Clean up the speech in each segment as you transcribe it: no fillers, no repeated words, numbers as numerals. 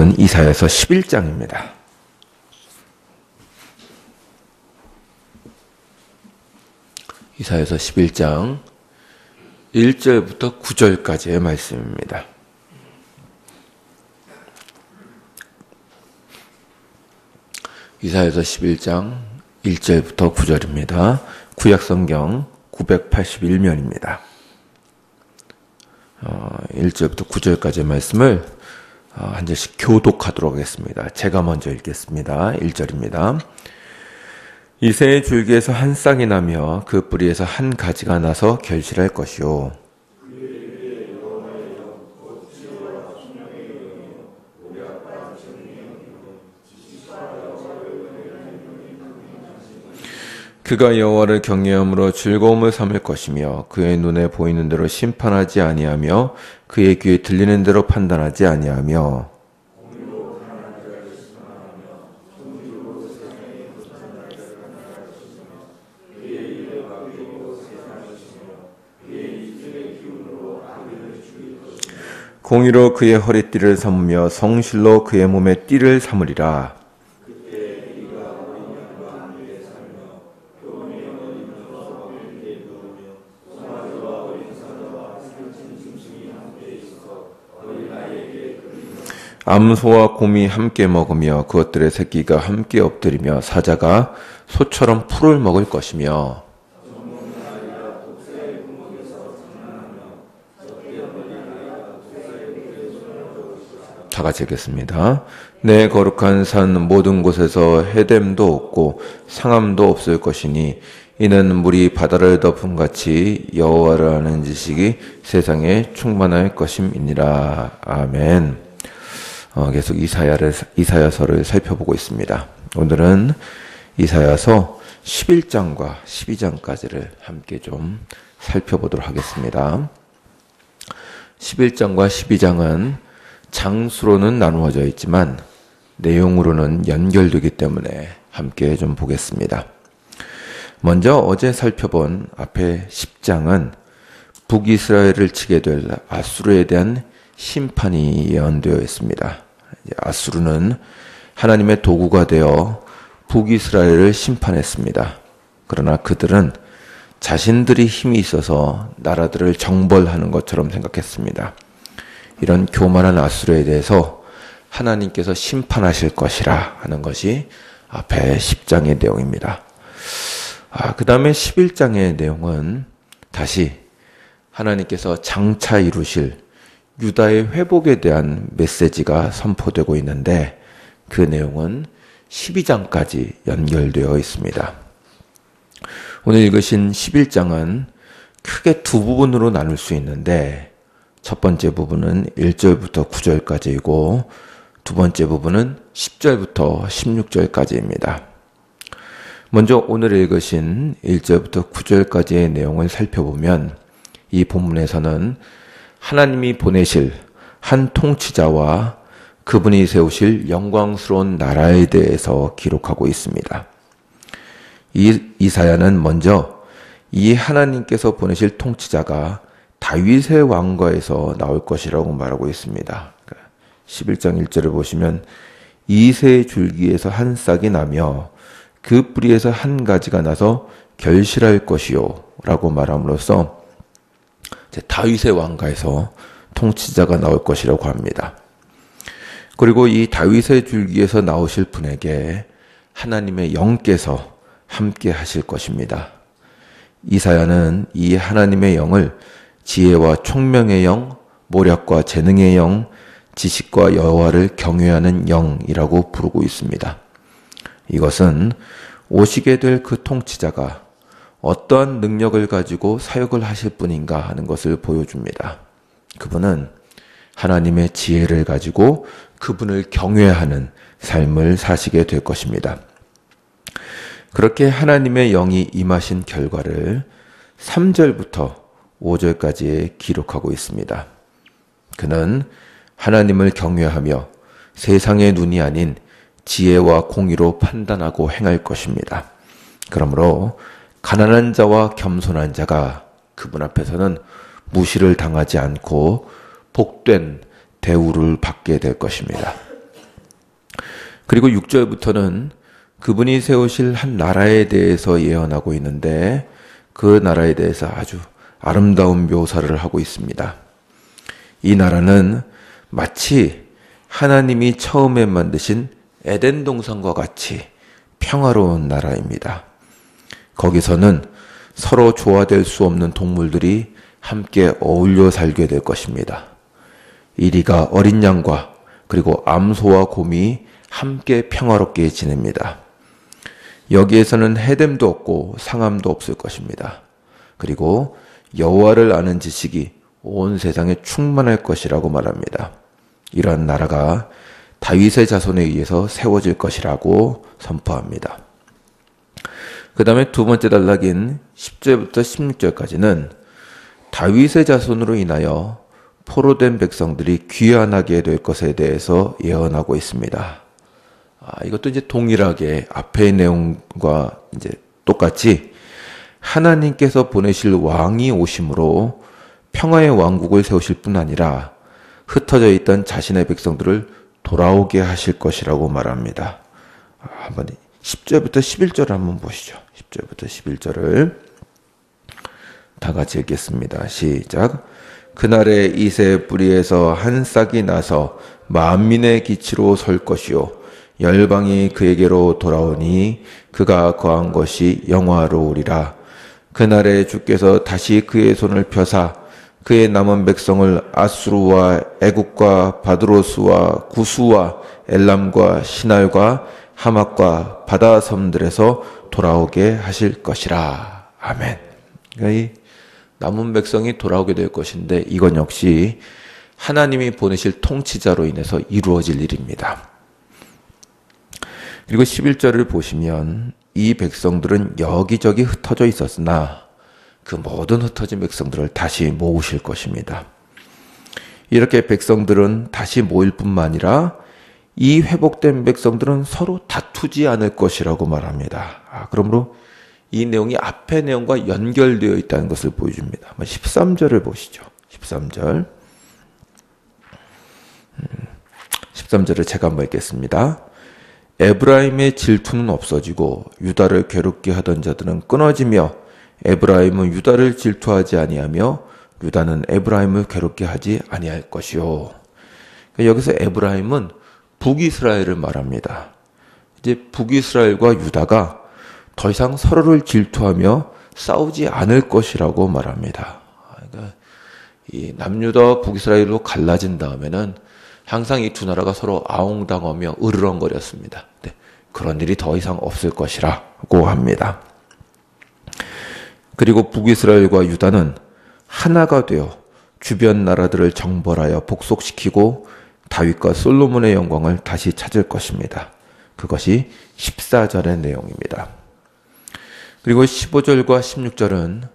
오늘은 이사야서 11장입니다. 이사야서 11장 1절부터 9절까지의 말씀입니다. 이사야서 11장 1절부터 9절입니다. 구약성경 981면입니다. 1절부터 9절까지의 말씀을 한 절씩 교독하도록 하겠습니다. 제가 먼저 읽겠습니다. 1절입니다. 이새의 줄기에서 한 싹이 나며 그 뿌리에서 한 가지가 나서 결실할 것이요. 그가 여호와를 경외함으로 즐거움을 삼을 것이며 그의 눈에 보이는 대로 심판하지 아니하며 그의 귀에 들리는 대로 판단하지 아니하며 공의로 그의 허리띠를 삼으며 성실로 그의 몸에 띠를 삼으리라. 암소와 곰이 함께 먹으며 그것들의 새끼가 함께 엎드리며 사자가 소처럼 풀을 먹을 것이며 다 같이 읽겠습니다. 내 거룩한 산 모든 곳에서 해됨도 없고 상함도 없을 것이니 이는 물이 바다를 덮은 같이 여호와를 아는 지식이 세상에 충만할 것임이니라. 아멘. 계속 이사야서를 살펴보고 있습니다. 오늘은 이사야서 11장과 12장까지를 함께 좀 살펴보도록 하겠습니다. 11장과 12장은 장수로는 나누어져 있지만 내용으로는 연결되기 때문에 함께 좀 보겠습니다. 먼저 어제 살펴본 앞에 10장은 북이스라엘을 치게 될 아수르에 대한 심판이 예언되어 있습니다. 아수르는 하나님의 도구가 되어 북이스라엘을 심판했습니다. 그러나 그들은 자신들이 힘이 있어서 나라들을 정벌하는 것처럼 생각했습니다. 이런 교만한 아수르에 대해서 하나님께서 심판하실 것이라 하는 것이 앞에 10장의 내용입니다. 그 다음에 11장의 내용은 다시 하나님께서 장차 이루실 유다의 회복에 대한 메시지가 선포되고 있는데 그 내용은 12장까지 연결되어 있습니다. 오늘 읽으신 11장은 크게 두 부분으로 나눌 수 있는데 첫 번째 부분은 1절부터 9절까지이고 두 번째 부분은 10절부터 16절까지입니다. 먼저 오늘 읽으신 1절부터 9절까지의 내용을 살펴보면 이 본문에서는 하나님이 보내실 한 통치자와 그분이 세우실 영광스러운 나라에 대해서 기록하고 있습니다. 이사야는 먼저 이 하나님께서 보내실 통치자가 다윗의 왕가에서 나올 것이라고 말하고 있습니다. 11장 1절을 보시면 이새의 줄기에서 한 싹이 나며 그 뿌리에서 한 가지가 나서 결실할 것이요 라고 말함으로써 다윗의 왕가에서 통치자가 나올 것이라고 합니다. 그리고 이 다윗의 줄기에서 나오실 분에게 하나님의 영께서 함께 하실 것입니다. 이사야는 이 하나님의 영을 지혜와 총명의 영, 모략과 재능의 영, 지식과 여호와를 경외하는 영이라고 부르고 있습니다. 이것은 오시게 될 그 통치자가 어떠한 능력을 가지고 사역을 하실 분인가 하는 것을 보여줍니다. 그분은 하나님의 지혜를 가지고 그분을 경외하는 삶을 사시게 될 것입니다. 그렇게 하나님의 영이 임하신 결과를 3절부터 5절까지 기록하고 있습니다. 그는 하나님을 경외하며 세상의 눈이 아닌 지혜와 공의로 판단하고 행할 것입니다. 그러므로 가난한 자와 겸손한 자가 그분 앞에서는 무시를 당하지 않고 복된 대우를 받게 될 것입니다. 그리고 6절부터는 그분이 세우실 한 나라에 대해서 예언하고 있는데 그 나라에 대해서 아주 아름다운 묘사를 하고 있습니다. 이 나라는 마치 하나님이 처음에 만드신 에덴 동산과 같이 평화로운 나라입니다. 거기서는 서로 조화될 수 없는 동물들이 함께 어울려 살게 될 것입니다. 이리가 어린 양과 그리고 암소와 곰이 함께 평화롭게 지냅니다. 여기에서는 해됨도 없고 상함도 없을 것입니다. 그리고 여호와를 아는 지식이 온 세상에 충만할 것이라고 말합니다. 이러한 나라가 다윗의 자손에 의해서 세워질 것이라고 선포합니다. 그 다음에 두 번째 단락인 10절부터 16절까지는 다윗의 자손으로 인하여 포로된 백성들이 귀환하게 될 것에 대해서 예언하고 있습니다. 이것도 이제 동일하게 앞의 내용과 이제 똑같이 하나님께서 보내실 왕이 오심으로 평화의 왕국을 세우실 뿐 아니라 흩어져 있던 자신의 백성들을 돌아오게 하실 것이라고 말합니다. 한번 10절부터 11절을 한번 보시죠. 10절부터 11절을 다 같이 읽겠습니다. 시작. 그날에 이새 뿌리에서 한 싹이 나서 만민의 기치로 설 것이요 열방이 그에게로 돌아오니 그가 거한 것이 영화로우리라. 그날에 주께서 다시 그의 손을 펴사 그의 남은 백성을 아수르와 애국과 바드로스와 구수와 엘람과 시날과 하맛과 바다 섬들에서 돌아오게 하실 것이라. 아멘. 그러니까 이 남은 백성이 돌아오게 될 것인데 이건 역시 하나님이 보내실 통치자로 인해서 이루어질 일입니다. 그리고 11절을 보시면 이 백성들은 여기저기 흩어져 있었으나 그 모든 흩어진 백성들을 다시 모으실 것입니다. 이렇게 백성들은 다시 모일 뿐만 아니라 이 회복된 백성들은 서로 다투지 않을 것이라고 말합니다. 그러므로 이 내용이 앞의 내용과 연결되어 있다는 것을 보여줍니다. 13절을 보시죠. 13절. 13절을 제가 한번 읽겠습니다. 에브라임의 질투는 없어지고 유다를 괴롭게 하던 자들은 끊어지며 에브라임은 유다를 질투하지 아니하며 유다는 에브라임을 괴롭게 하지 아니할 것이요. 여기서 에브라임은 북이스라엘을 말합니다. 이제 북이스라엘과 유다가 더 이상 서로를 질투하며 싸우지 않을 것이라고 말합니다. 그러니까 이 남유다와 북이스라엘로 갈라진 다음에는 항상 이 두 나라가 서로 아웅당하며 으르렁거렸습니다. 네, 그런 일이 더 이상 없을 것이라고 합니다. 그리고 북이스라엘과 유다는 하나가 되어 주변 나라들을 정벌하여 복속시키고 다윗과 솔로몬의 영광을 다시 찾을 것입니다. 그것이 14절의 내용입니다. 그리고 15절과 16절은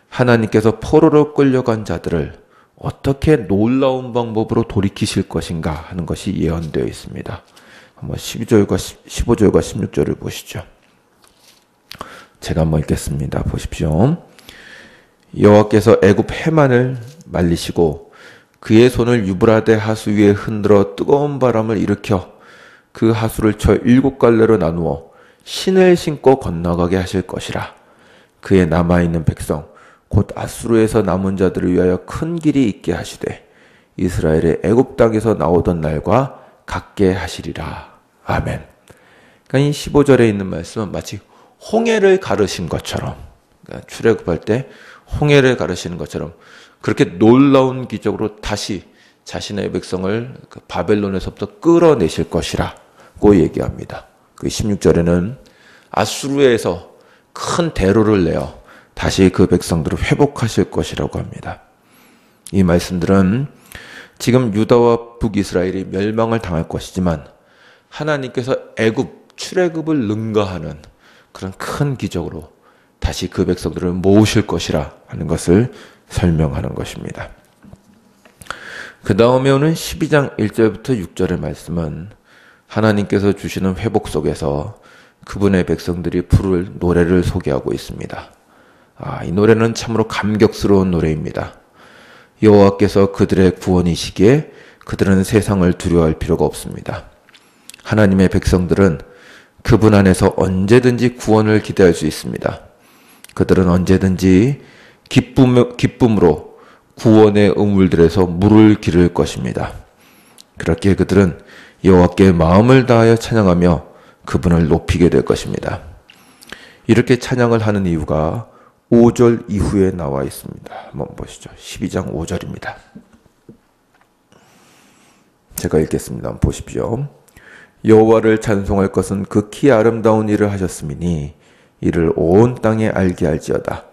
하나님께서 포로로 끌려간 자들을 어떻게 놀라운 방법으로 돌이키실 것인가 하는 것이 예언되어 있습니다. 한번 15절과 16절을 보시죠. 제가 한번 읽겠습니다. 보십시오. 여호와께서 애굽 해만을 말리시고 그의 손을 유브라데 하수 위에 흔들어 뜨거운 바람을 일으켜 그 하수를 쳐 7갈래로 나누어 신을 신고 건너가게 하실 것이라. 그의 남아있는 백성 곧 아수르에서 남은 자들을 위하여 큰 길이 있게 하시되 이스라엘의 애굽 땅에서 나오던 날과 같게 하시리라. 아멘. 그러니까 이 15절에 있는 말씀은 마치 홍해를 가르신 것처럼, 그러니까 출애굽할 때 홍해를 가르시는 것처럼 그렇게 놀라운 기적으로 다시 자신의 백성을 바벨론에서부터 끌어내실 것이라고 얘기합니다. 그 16절에는 아수르에서 큰 대로를 내어 다시 그 백성들을 회복하실 것이라고 합니다. 이 말씀들은 지금 유다와 북이스라엘이 멸망을 당할 것이지만 하나님께서 애굽, 출애굽을 능가하는 그런 큰 기적으로 다시 그 백성들을 모으실 것이라 하는 것을 설명하는 것입니다. 그 다음에 오는 12장 1절부터 6절의 말씀은 하나님께서 주시는 회복 속에서 그분의 백성들이 부를 노래를 소개하고 있습니다. 이 노래는 참으로 감격스러운 노래입니다. 여호와께서 그들의 구원이시기에 그들은 세상을 두려워할 필요가 없습니다. 하나님의 백성들은 그분 안에서 언제든지 구원을 기대할 수 있습니다. 그들은 언제든지 기쁨으로 구원의 우물들에서 물을 기를 것입니다. 그렇기에 그들은 여호와께 마음을 다하여 찬양하며 그분을 높이게 될 것입니다. 이렇게 찬양을 하는 이유가 5절 이후에 나와 있습니다. 한번 보시죠. 12장 5절입니다. 제가 읽겠습니다. 한번 보십시오. 여호와를 찬송할 것은 극히 아름다운 일을 하셨음이니 이를 온 땅에 알게 할지어다.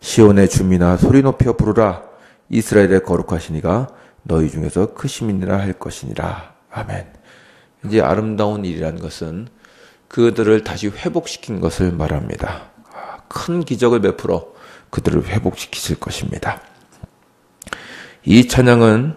시온의 주민아 소리 높여 부르라. 이스라엘의 거룩하신 이가 너희 중에서 크심이니라 할 것이니라. 아멘. 이제 아름다운 일이라는 것은 그들을 다시 회복시킨 것을 말합니다. 큰 기적을 베풀어 그들을 회복시키실 것입니다. 이 찬양은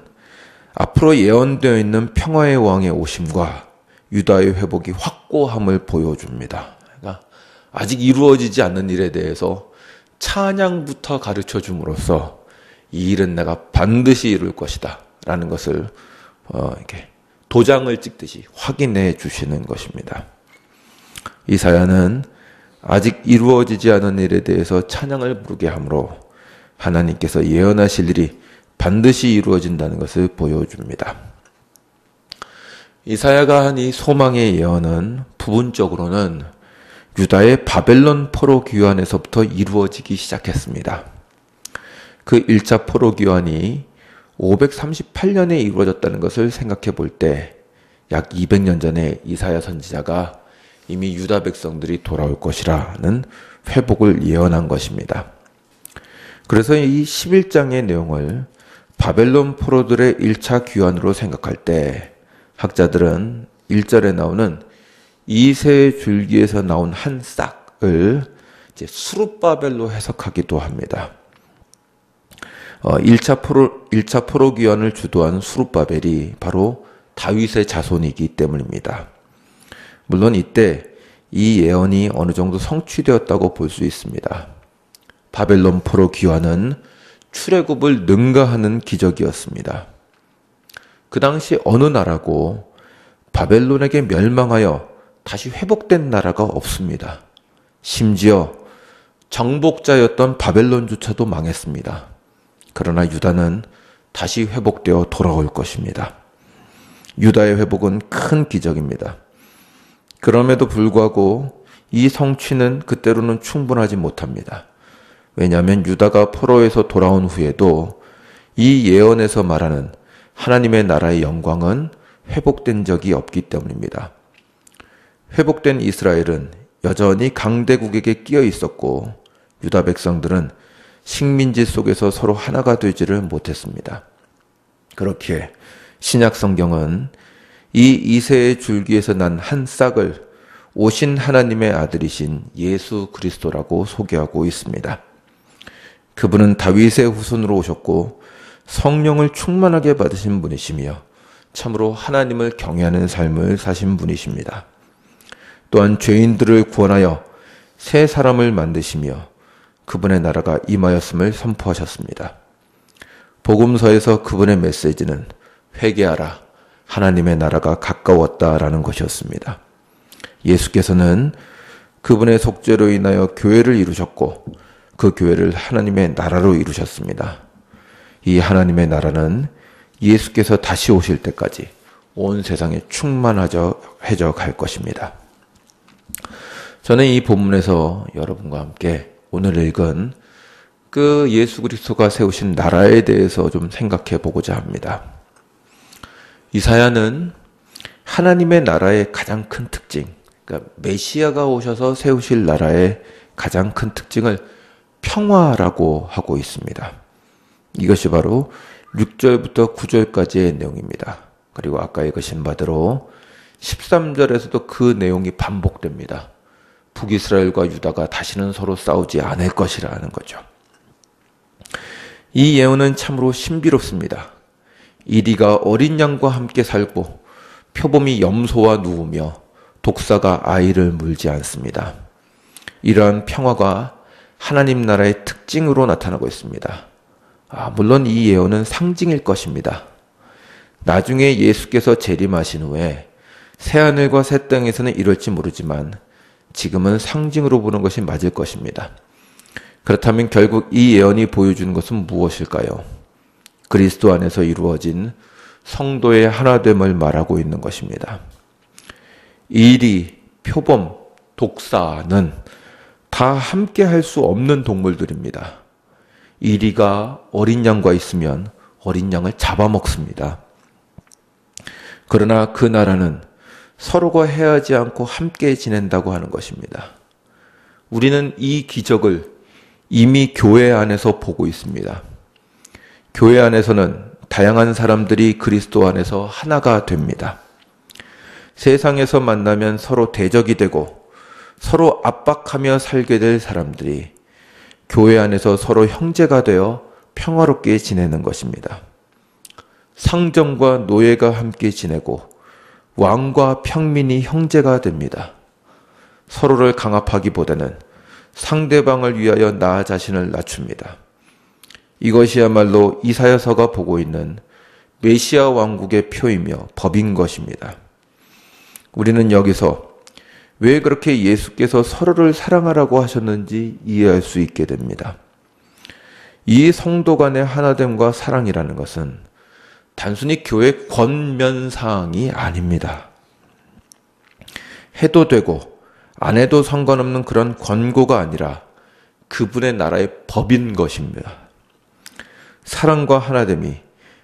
앞으로 예언되어 있는 평화의 왕의 오심과 유다의 회복이 확고함을 보여줍니다. 그러니까 아직 이루어지지 않는 일에 대해서 찬양부터 가르쳐 줌으로써 이 일은 내가 반드시 이룰 것이다 라는 것을 이렇게 도장을 찍듯이 확인해 주시는 것입니다. 이사야는 아직 이루어지지 않은 일에 대해서 찬양을 부르게 하므로 하나님께서 예언하실 일이 반드시 이루어진다는 것을 보여줍니다. 이사야가 한 이 소망의 예언은 부분적으로는 유다의 바벨론 포로 귀환에서부터 이루어지기 시작했습니다. 그 1차 포로 귀환이 538년에 이루어졌다는 것을 생각해 볼 때 약 200년 전에 이사야 선지자가 이미 유다 백성들이 돌아올 것이라는 회복을 예언한 것입니다. 그래서 이 11장의 내용을 바벨론 포로들의 1차 귀환으로 생각할 때 학자들은 1절에 나오는 이새의 줄기에서 나온 한 싹을 이제 수룹바벨로 해석하기도 합니다. 1차 포로 귀환을 주도한 수룹바벨이 바로 다윗의 자손이기 때문입니다. 물론 이때 이 예언이 어느 정도 성취되었다고 볼 수 있습니다. 바벨론 포로 귀환은 출애굽을 능가하는 기적이었습니다. 그 당시 어느 나라고 바벨론에게 멸망하여 다시 회복된 나라가 없습니다. 심지어 정복자였던 바벨론조차도 망했습니다. 그러나 유다는 다시 회복되어 돌아올 것입니다. 유다의 회복은 큰 기적입니다. 그럼에도 불구하고 이 성취는 그때로는 충분하지 못합니다. 왜냐하면 유다가 포로에서 돌아온 후에도 이 예언에서 말하는 하나님의 나라의 영광은 회복된 적이 없기 때문입니다. 회복된 이스라엘은 여전히 강대국에게 끼어 있었고 유다 백성들은 식민지 속에서 서로 하나가 되지를 못했습니다. 그렇기에 신약 성경은 이 이새의 줄기에서 난 한 싹을 오신 하나님의 아들이신 예수 그리스도라고 소개하고 있습니다. 그분은 다윗의 후손으로 오셨고 성령을 충만하게 받으신 분이시며 참으로 하나님을 경외하는 삶을 사신 분이십니다. 또한 죄인들을 구원하여 새 사람을 만드시며 그분의 나라가 임하였음을 선포하셨습니다. 복음서에서 그분의 메시지는 회개하라, 하나님의 나라가 가까웠다라는 것이었습니다. 예수께서는 그분의 속죄로 인하여 교회를 이루셨고 그 교회를 하나님의 나라로 이루셨습니다. 이 하나님의 나라는 예수께서 다시 오실 때까지 온 세상에 충만해져 갈 것입니다. 저는 이 본문에서 여러분과 함께 오늘 읽은 그 예수 그리스도가 세우신 나라에 대해서 좀 생각해 보고자 합니다. 이사야는 하나님의 나라의 가장 큰 특징, 그러니까 메시아가 오셔서 세우실 나라의 가장 큰 특징을 평화라고 하고 있습니다. 이것이 바로 6절부터 9절까지의 내용입니다. 그리고 아까 읽으신 바대로 13절에서도 그 내용이 반복됩니다. 북이스라엘과 유다가 다시는 서로 싸우지 않을 것이라는 거죠. 이 예언은 참으로 신비롭습니다. 이리가 어린 양과 함께 살고 표범이 염소와 누우며 독사가 아이를 물지 않습니다. 이러한 평화가 하나님 나라의 특징으로 나타나고 있습니다. 물론 이 예언은 상징일 것입니다. 나중에 예수께서 재림하신 후에 새하늘과 새 땅에서는 이럴지 모르지만 지금은 상징으로 보는 것이 맞을 것입니다. 그렇다면 결국 이 예언이 보여주는 것은 무엇일까요? 그리스도 안에서 이루어진 성도의 하나됨을 말하고 있는 것입니다. 이리, 표범, 독사는 다 함께 할 수 없는 동물들입니다. 이리가 어린 양과 있으면 어린 양을 잡아먹습니다. 그러나 그 나라는 서로가 해하지 않고 함께 지낸다고 하는 것입니다. 우리는 이 기적을 이미 교회 안에서 보고 있습니다. 교회 안에서는 다양한 사람들이 그리스도 안에서 하나가 됩니다. 세상에서 만나면 서로 대적이 되고 서로 압박하며 살게 될 사람들이 교회 안에서 서로 형제가 되어 평화롭게 지내는 것입니다. 상정과 노예가 함께 지내고 왕과 평민이 형제가 됩니다. 서로를 강압하기보다는 상대방을 위하여 나 자신을 낮춥니다. 이것이야말로 이사야서가 보고 있는 메시아 왕국의 표이며 법인 것입니다. 우리는 여기서 왜 그렇게 예수께서 서로를 사랑하라고 하셨는지 이해할 수 있게 됩니다. 이 성도 간의 하나됨과 사랑이라는 것은 단순히 교회 권면사항이 아닙니다. 해도 되고 안 해도 상관없는 그런 권고가 아니라 그분의 나라의 법인 것입니다. 사랑과 하나됨이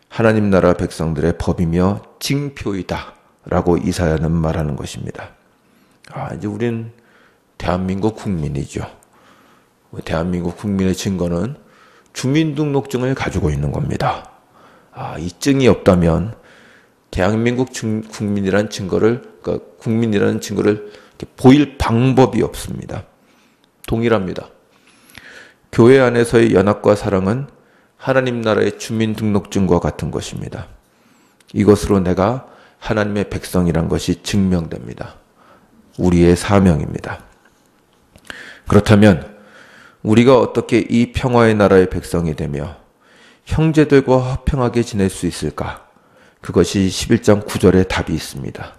하나님 나라 백성들의 법이며 징표이다 라고 이사야는 말하는 것입니다. 이제 우린 대한민국 국민이죠. 대한민국 국민의 증거는 주민등록증을 가지고 있는 겁니다. 이 증이 없다면 대한민국 국민이라는 증거를, 그러니까 국민이라는 증거를 보일 방법이 없습니다. 동일합니다. 교회 안에서의 연합과 사랑은 하나님 나라의 주민등록증과 같은 것입니다. 이것으로 내가 하나님의 백성이란 것이 증명됩니다. 우리의 사명입니다. 그렇다면 우리가 어떻게 이 평화의 나라의 백성이 되며 형제들과 화평하게 지낼 수 있을까? 그것이 11장 9절에 답이 있습니다.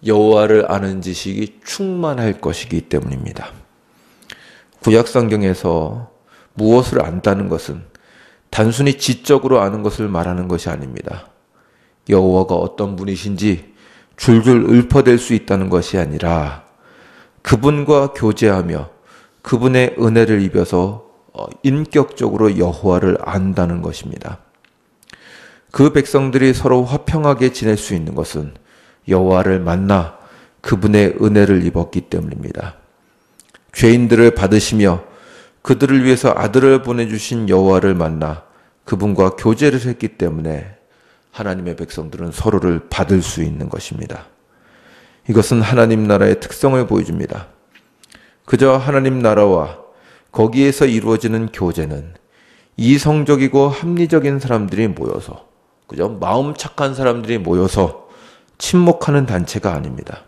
여호와를 아는 지식이 충만할 것이기 때문입니다. 구약성경에서 무엇을 안다는 것은 단순히 지적으로 아는 것을 말하는 것이 아닙니다. 여호와가 어떤 분이신지 줄줄 읊어댈 수 있다는 것이 아니라 그분과 교제하며 그분의 은혜를 입어서 인격적으로 여호와를 안다는 것입니다. 그 백성들이 서로 화평하게 지낼 수 있는 것은 여호와를 만나 그분의 은혜를 입었기 때문입니다. 죄인들을 받으시며 그들을 위해서 아들을 보내주신 여호와를 만나 그분과 교제를 했기 때문에 하나님의 백성들은 서로를 받을 수 있는 것입니다. 이것은 하나님 나라의 특성을 보여줍니다. 그저 하나님 나라와 거기에서 이루어지는 교제는 이성적이고 합리적인 사람들이 모여서, 그저 마음 착한 사람들이 모여서 친목하는 단체가 아닙니다.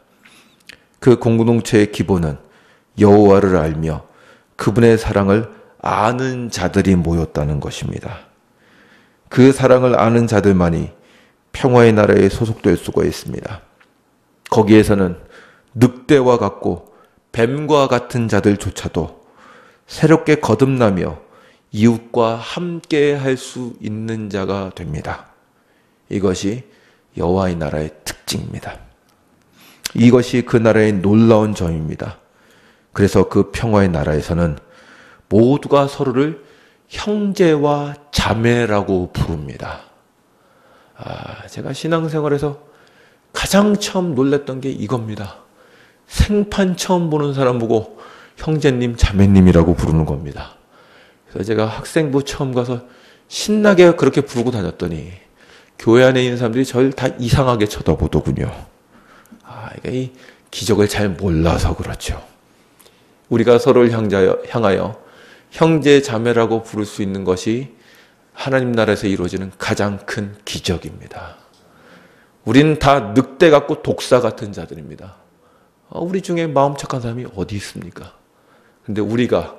그 공동체의 기본은 여호와를 알며 그분의 사랑을 아는 자들이 모였다는 것입니다. 그 사랑을 아는 자들만이 평화의 나라에 소속될 수가 있습니다. 거기에서는 늑대와 같고 뱀과 같은 자들조차도 새롭게 거듭나며 이웃과 함께 할 수 있는 자가 됩니다. 이것이 여호와의 나라의 특징입니다. 이것이 그 나라의 놀라운 점입니다. 그래서 그 평화의 나라에서는 모두가 서로를 형제와 자매라고 부릅니다. 제가 신앙생활에서 가장 처음 놀랐던 게 이겁니다. 생판 처음 보는 사람 보고 형제님, 자매님이라고 부르는 겁니다. 그래서 제가 학생부 처음 가서 신나게 그렇게 부르고 다녔더니 교회 안에 있는 사람들이 저를 다 이상하게 쳐다보더군요. 이 기적을 잘 몰라서 그렇죠. 우리가 서로를 향하여 형제, 자매라고 부를 수 있는 것이 하나님 나라에서 이루어지는 가장 큰 기적입니다. 우리는 다 늑대 같고 독사 같은 자들입니다. 우리 중에 마음 착한 사람이 어디 있습니까? 근데 우리가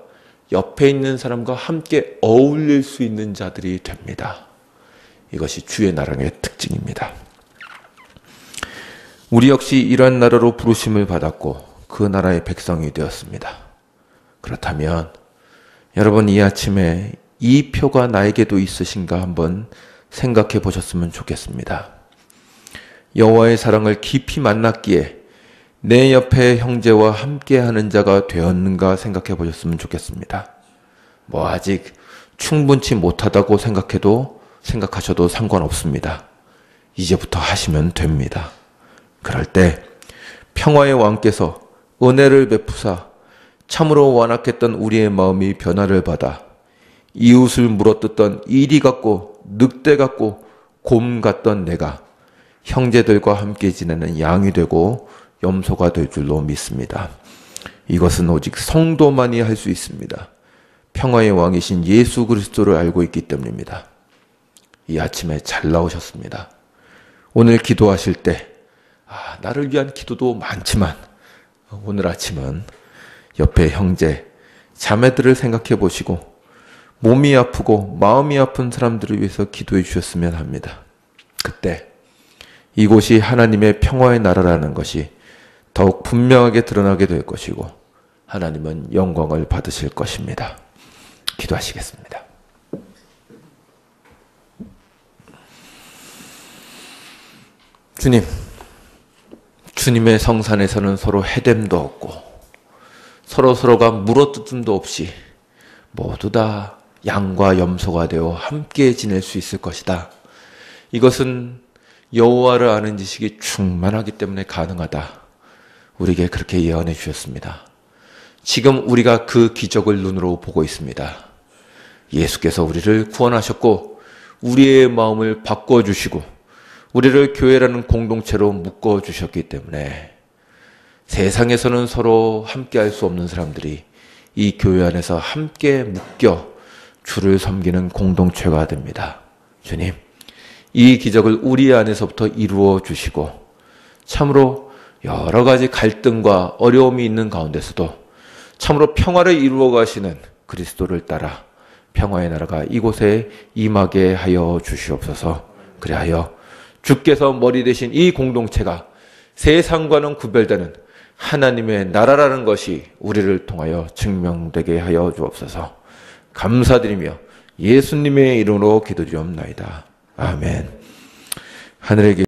옆에 있는 사람과 함께 어울릴 수 있는 자들이 됩니다. 이것이 주의 나라의 특징입니다. 우리 역시 이러한 나라로 부르심을 받았고 그 나라의 백성이 되었습니다. 그렇다면 여러분, 이 아침에 이 표가 나에게도 있으신가 한번 생각해 보셨으면 좋겠습니다. 여호와의 사랑을 깊이 만났기에 내 옆에 형제와 함께하는 자가 되었는가 생각해 보셨으면 좋겠습니다. 아직 충분치 못하다고 생각하셔도 상관없습니다. 이제부터 하시면 됩니다. 그럴 때 평화의 왕께서 은혜를 베푸사 참으로 완악했던 우리의 마음이 변화를 받아 이웃을 물어뜯던 이리 같고 늑대 같고 곰 같던 내가 형제들과 함께 지내는 양이 되고 염소가 될 줄로 믿습니다. 이것은 오직 성도만이 할 수 있습니다. 평화의 왕이신 예수 그리스도를 알고 있기 때문입니다. 이 아침에 잘 나오셨습니다. 오늘 기도하실 때 나를 위한 기도도 많지만 오늘 아침은 옆에 형제, 자매들을 생각해 보시고 몸이 아프고 마음이 아픈 사람들을 위해서 기도해 주셨으면 합니다. 그때 이곳이 하나님의 평화의 나라라는 것이 더욱 분명하게 드러나게 될 것이고 하나님은 영광을 받으실 것입니다. 기도하시겠습니다. 주님, 주님의 성산에서는 서로 해됨도 없고 서로가 물어뜯음도 없이 모두 다 양과 염소가 되어 함께 지낼 수 있을 것이다. 이것은 여호와를 아는 지식이 충만하기 때문에 가능하다. 우리에게 그렇게 예언해 주셨습니다. 지금 우리가 그 기적을 눈으로 보고 있습니다. 예수께서 우리를 구원하셨고 우리의 마음을 바꿔주시고 우리를 교회라는 공동체로 묶어주셨기 때문에 세상에서는 서로 함께할 수 없는 사람들이 이 교회 안에서 함께 묶여 주를 섬기는 공동체가 됩니다. 주님, 이 기적을 우리 안에서부터 이루어 주시고 참으로 여러 가지 갈등과 어려움이 있는 가운데서도 참으로 평화를 이루어 가시는 그리스도를 따라 평화의 나라가 이곳에 임하게 하여 주시옵소서. 그리하여 주께서 머리 되신 이 공동체가 세상과는 구별되는 하나님의 나라라는 것이 우리를 통하여 증명되게 하여 주옵소서. 감사드리며 예수님의 이름으로 기도드리옵나이다. 아멘. 하늘에